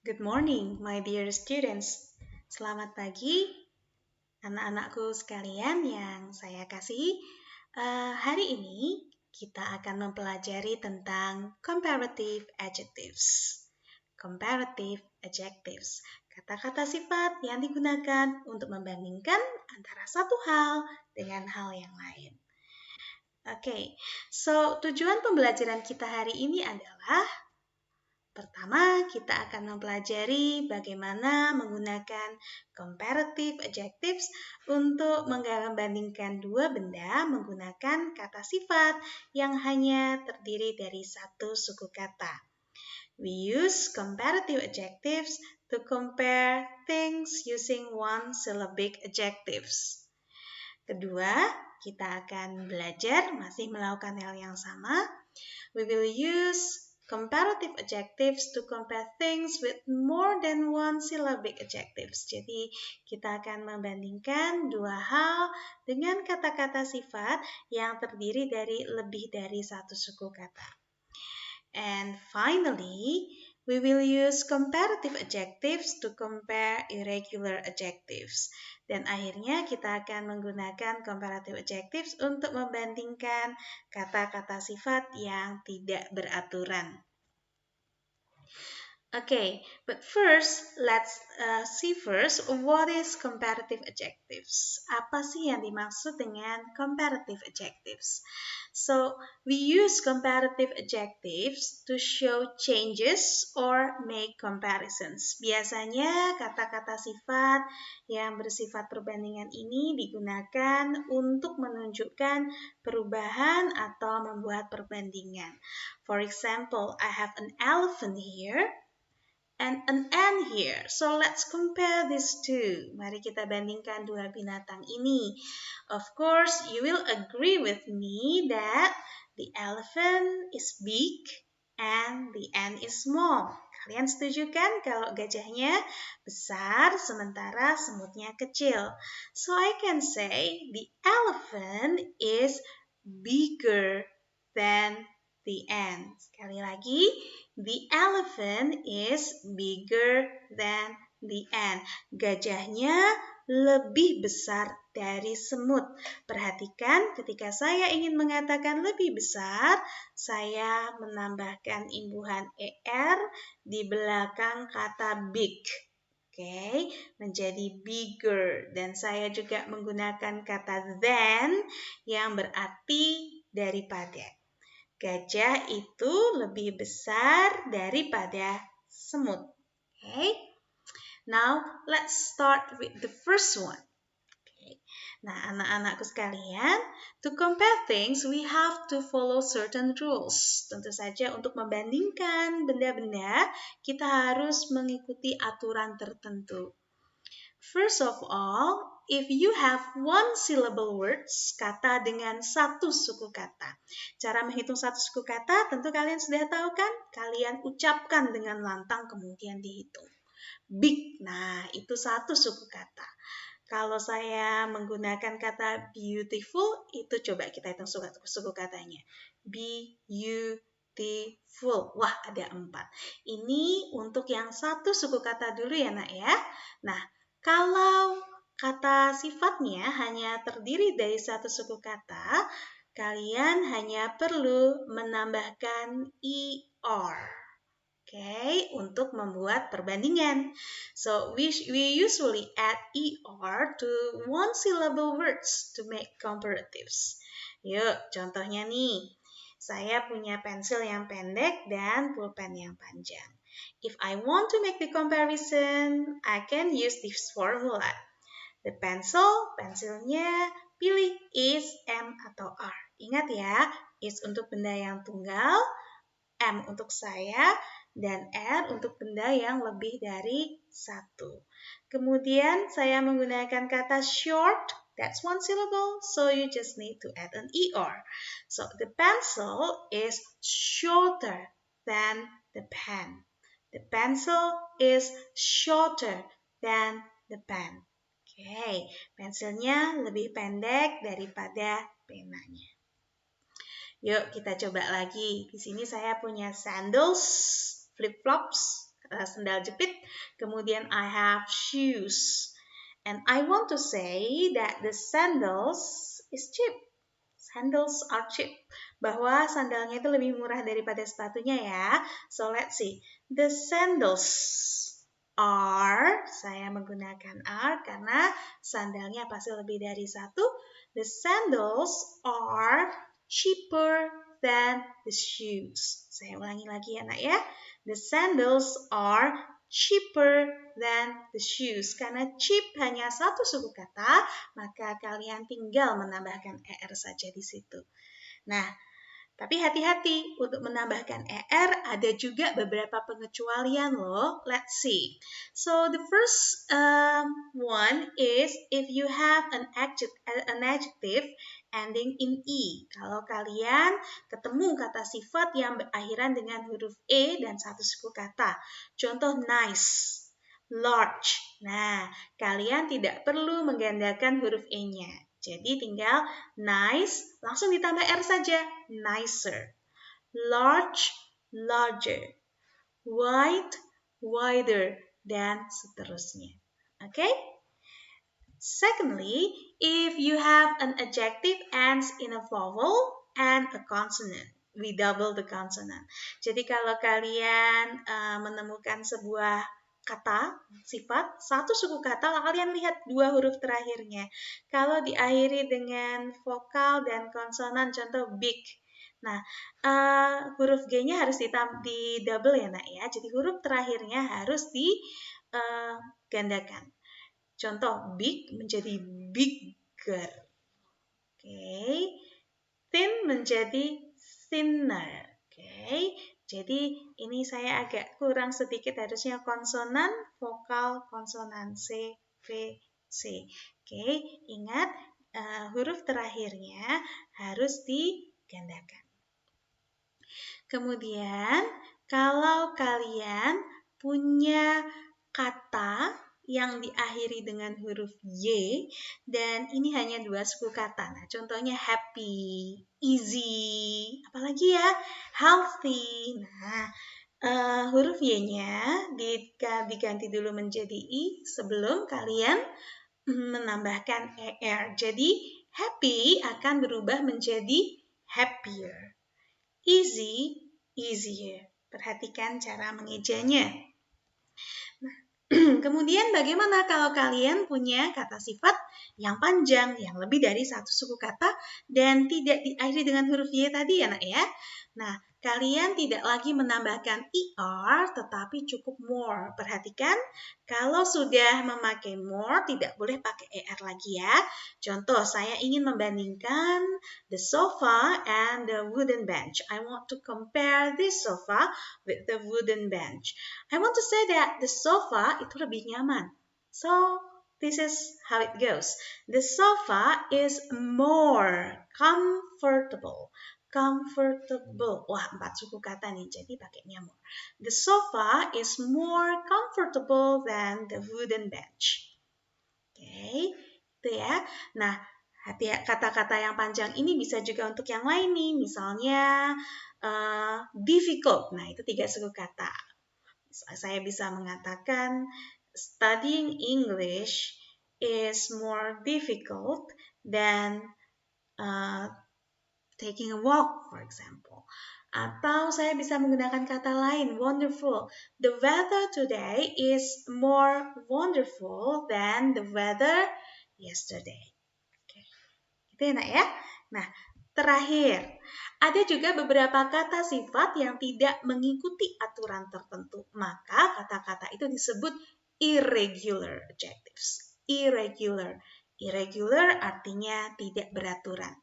Good morning, my dear students. Selamat pagi, anak-anakku sekalian yang saya kasihi. Hari ini kita akan mempelajari tentang comparative adjectives. Comparative adjectives, kata-kata sifat yang digunakan untuk membandingkan antara satu hal dengan hal yang lain. So tujuan pembelajaran kita hari ini adalah pertama, kita akan mempelajari bagaimana menggunakan comparative adjectives untuk membandingkan dua benda menggunakan kata sifat yang hanya terdiri dari satu suku kata. We use comparative adjectives to compare things using one-syllabic adjectives. Kedua, kita akan belajar masih melakukan hal yang sama. We will use comparative adjectives to compare things with more than one syllabic adjectives. Jadi, kita akan membandingkan dua hal dengan kata-kata sifat yang terdiri dari lebih dari satu suku kata. And finally, we will use comparative adjectives to compare irregular adjectives. Dan akhirnya kita akan menggunakan comparative adjectives untuk membandingkan kata-kata sifat yang tidak beraturan. Okay, but first, let's see first what is comparative adjectives. Apa sih yang dimaksud dengan comparative adjectives? So, we use comparative adjectives to show changes or make comparisons. Biasanya kata-kata sifat yang bersifat perbandingan ini digunakan untuk menunjukkan perubahan atau membuat perbandingan. For example, I have an elephant here and an ant here. So let's compare these two. Mari kita bandingkan dua binatang ini. Of course, you will agree with me that the elephant is big and the ant is small. Kalian setuju kan kalau gajahnya besar sementara semutnya kecil? So I can say the elephant is bigger than the ant. Sekali lagi, the elephant is bigger than the ant. Gajahnya lebih besar dari semut. Perhatikan ketika saya ingin mengatakan lebih besar, saya menambahkan imbuhan er di belakang kata big. Oke, menjadi bigger. Dan saya juga menggunakan kata than yang berarti daripada. Gajah itu lebih besar daripada semut. Okay? Now, let's start with the first one. Okay. Nah, anak-anakku sekalian, to compare things, we have to follow certain rules. Tentu saja untuk membandingkan benda-benda, kita harus mengikuti aturan tertentu. First of all, if you have one syllable words, kata dengan satu suku kata. Cara menghitung satu suku kata tentu kalian sudah tahu kan? Kalian ucapkan dengan lantang kemudian dihitung. Big, nah itu satu suku kata. Kalau saya menggunakan kata beautiful, itu coba kita hitung suku katanya. Beautiful. Wah, ada 4. Ini untuk yang satu suku kata dulu ya nak ya. Nah, kalau kata sifatnya hanya terdiri dari satu suku kata, kalian hanya perlu menambahkan er. Okay, untuk membuat perbandingan. So, we usually add er to one syllable words to make comparatives. Yuk, contohnya nih. Saya punya pensil yang pendek dan pulpen yang panjang. If I want to make the comparison, I can use this formula. The pensilnya pilih is, M, atau R. Ingat ya, is untuk benda yang tunggal, M untuk saya, dan R untuk benda yang lebih dari satu. Kemudian saya menggunakan kata short, that's one syllable, so you just need to add an er. So the pencil is shorter than the pen. The pencil is shorter than the pen. Oke, pensilnya lebih pendek daripada penanya. Yuk kita coba lagi. Di sini saya punya sandals, flip-flops, sendal jepit. Kemudian I have shoes. And I want to say that the sandals is cheap. Sandals are cheap. Bahwa sandalnya itu lebih murah daripada sepatunya ya. So let's see. The sandals are, saya menggunakan are karena sandalnya pasti lebih dari satu. The sandals are cheaper than the shoes. Saya ulangi lagi ya nak ya. The sandals are cheaper than the shoes. Karena cheap hanya satu suku kata, maka kalian tinggal menambahkan er saja di situ. Nah, tapi hati-hati untuk menambahkan er, ada juga beberapa pengecualian loh. Let's see. So the first one is if you have an adjective ending in e. Kalau kalian ketemu kata sifat yang berakhiran dengan huruf e dan satu suku kata. Contoh nice, large. Nah, kalian tidak perlu menggandakan huruf e-nya. Jadi tinggal nice, langsung ditambah R saja. Nicer. Large, larger. Wide, wider. Dan seterusnya. Okay? Secondly, if you have an adjective ends in a vowel and a consonant. We double the consonant. Jadi kalau kalian menemukan sebuah kata, sifat, satu suku kata, kalian lihat dua huruf terakhirnya. Kalau diakhiri dengan vokal dan konsonan, contoh big. Nah, huruf G-nya harus di double ya nak ya. Jadi huruf terakhirnya harus digandakan. Contoh big menjadi bigger. Oke. Thin menjadi thinner. Oke. Jadi ini saya agak kurang sedikit, harusnya konsonan, vokal, konsonan C, V, C. Oke, ingat huruf terakhirnya harus digandakan. Kemudian kalau kalian punya kata yang diakhiri dengan huruf Y dan ini hanya dua suku kata. Nah, contohnya happy, easy, apalagi ya, healthy. Nah, huruf Y-nya diganti dulu menjadi I sebelum kalian menambahkan ER. Jadi, happy akan berubah menjadi happier. Easy, easier. Perhatikan cara mengejanya. Kemudian bagaimana kalau kalian punya kata sifat yang panjang, yang lebih dari satu suku kata dan tidak diakhiri dengan huruf Y tadi ya nak ya? Nah, kalian tidak lagi menambahkan ER tetapi cukup more. Perhatikan, kalau sudah memakai more tidak boleh pakai ER lagi ya. Contoh, saya ingin membandingkan the sofa and the wooden bench. I want to compare this sofa with the wooden bench. I want to say that the sofa itu lebih nyaman. So, this is how it goes. The sofa is more comfortable. Comfortable. Wah, 4 suku kata nih, jadi pakainya more. The sofa is more comfortable than the wooden bench. Oke, itu ya. Nah, kata-kata yang panjang ini bisa juga untuk yang lain nih. Misalnya, difficult. Nah, itu 3 suku kata. Saya bisa mengatakan studying English is more difficult than taking a walk, for example. Atau saya bisa menggunakan kata lain, wonderful. The weather today is more wonderful than the weather yesterday. Oke. Itu enak ya. Nah, terakhir, ada juga beberapa kata sifat yang tidak mengikuti aturan tertentu. Maka kata-kata itu disebut irregular adjectives. Irregular. Irregular artinya tidak beraturan.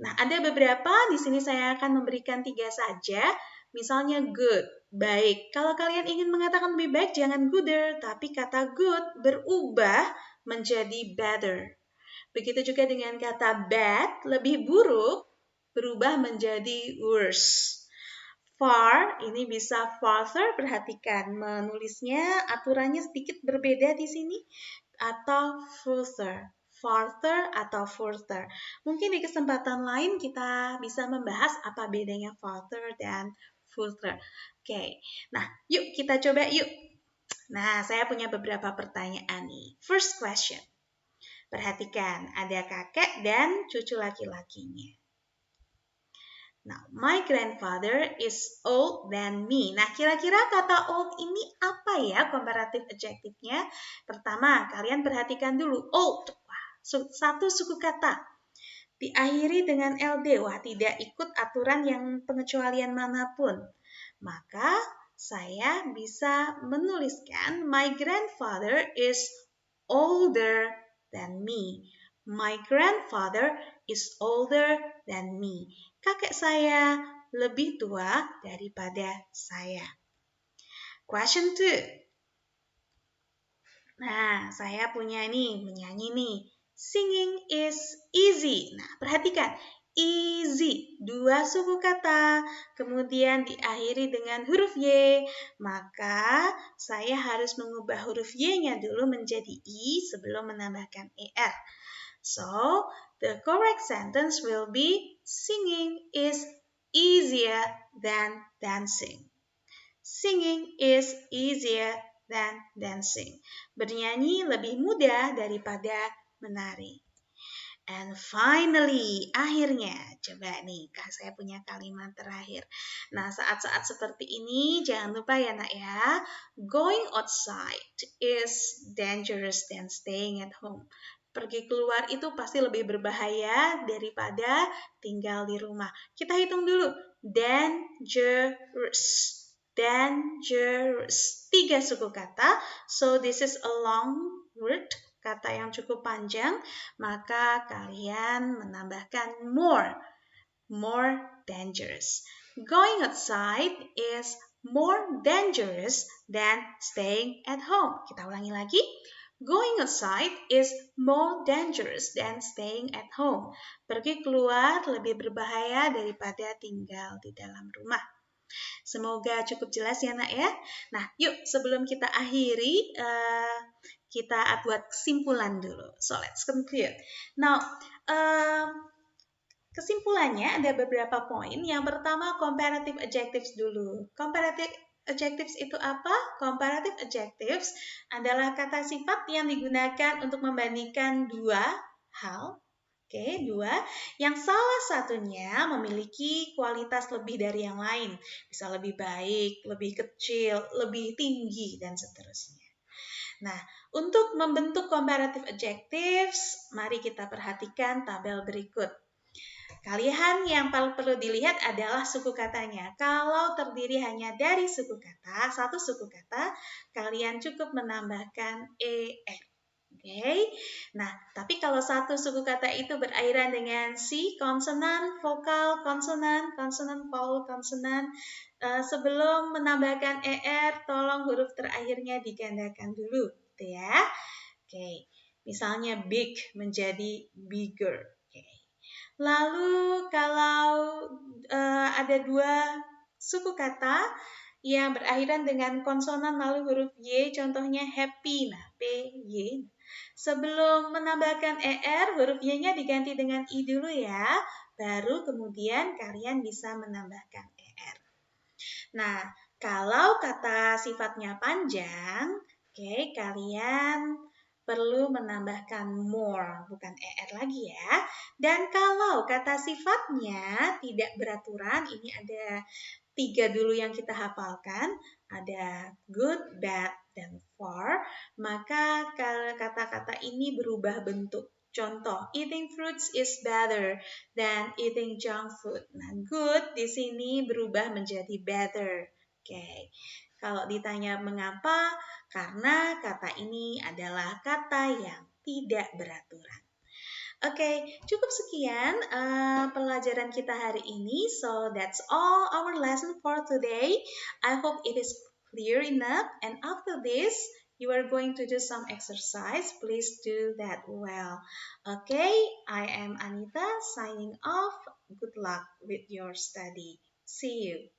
Nah, ada beberapa, di sini saya akan memberikan 3 saja. Misalnya good, baik. Kalau kalian ingin mengatakan lebih baik, jangan gooder, tapi kata good berubah menjadi better. Begitu juga dengan kata bad, lebih buruk, berubah menjadi worse. Far, ini bisa farther, perhatikan menulisnya aturannya sedikit berbeda di sini, atau further. Farther atau further. Mungkin di kesempatan lain kita bisa membahas apa bedanya farther dan further. Oke. Nah, yuk kita coba yuk. Nah, saya punya beberapa pertanyaan nih. First question. Perhatikan, ada kakek dan cucu laki-lakinya. Now, my grandfather is old than me. Nah, kira-kira kata old ini apa ya comparative adjective-nya? Pertama, kalian perhatikan dulu. Old. Wah, satu suku kata. Diakhiri dengan LD. Wah, tidak ikut aturan yang pengecualian manapun. Maka, saya bisa menuliskan my grandfather is older than me. My grandfather is older than me. Kakek saya lebih tua daripada saya. Question 2. Nah, saya punya nih, menyanyi nih. Singing is easy. Nah, perhatikan. Easy. Dua suku kata. Kemudian diakhiri dengan huruf Y. Maka, saya harus mengubah huruf Y-nya dulu menjadi I sebelum menambahkan ER. So, the correct sentence will be singing is easier than dancing. Singing is easier than dancing. Bernyanyi lebih mudah daripada menari. And finally, akhirnya, coba nih, saya punya kalimat terakhir. Nah, saat-saat seperti ini, jangan lupa ya nak ya, going outside is dangerous than staying at home. Pergi keluar itu pasti lebih berbahaya daripada tinggal di rumah. Kita hitung dulu. Dangerous. Dangerous. 3 suku kata. So this is a long word. Kata yang cukup panjang. Maka kalian menambahkan more. More dangerous. Going outside is more dangerous than staying at home. Kita ulangi lagi. Going outside is more dangerous than staying at home. Pergi keluar lebih berbahaya daripada tinggal di dalam rumah. Semoga cukup jelas ya nak ya. Nah yuk sebelum kita akhiri, kita buat kesimpulan dulu. So let's conclude. Now, kesimpulannya ada beberapa poin. Yang pertama comparative adjectives dulu. Comparative adjectives itu apa? Comparative adjectives adalah kata sifat yang digunakan untuk membandingkan dua hal. Oke, dua. Yang salah satunya memiliki kualitas lebih dari yang lain. Bisa lebih baik, lebih kecil, lebih tinggi, dan seterusnya. Nah, untuk membentuk comparative adjectives, mari kita perhatikan tabel berikut. Kalian yang perlu dilihat adalah suku katanya. Kalau terdiri hanya dari suku kata, satu suku kata, kalian cukup menambahkan ER. Oke. Nah, tapi kalau satu suku kata itu berakhiran dengan si, konsonan, vokal, konsonan, vowel, konsonan, sebelum menambahkan ER, tolong huruf terakhirnya digandakan dulu, gitu ya. Oke. Misalnya big menjadi bigger. Lalu kalau ada dua suku kata yang berakhiran dengan konsonan lalu huruf Y, contohnya happy, nah P-Y. Sebelum menambahkan ER, huruf Y-nya diganti dengan I dulu ya, baru kemudian kalian bisa menambahkan ER. Nah, kalau kata sifatnya panjang, oke, kalian perlu menambahkan more, bukan ER lagi ya. Dan kalau kata sifatnya tidak beraturan, ini ada 3 dulu yang kita hafalkan. Ada good, bad, dan far. Maka kata-kata ini berubah bentuk. Contoh, eating fruits is better than eating junk food. Nah, good di sini berubah menjadi better. Oke. Kalau ditanya mengapa, karena kata ini adalah kata yang tidak beraturan. Oke, cukup sekian pelajaran kita hari ini. So that's all our lesson for today. I hope it is clear enough. And after this, you are going to do some exercise. Please do that well. Okay, I am Anita signing off. Good luck with your study. See you.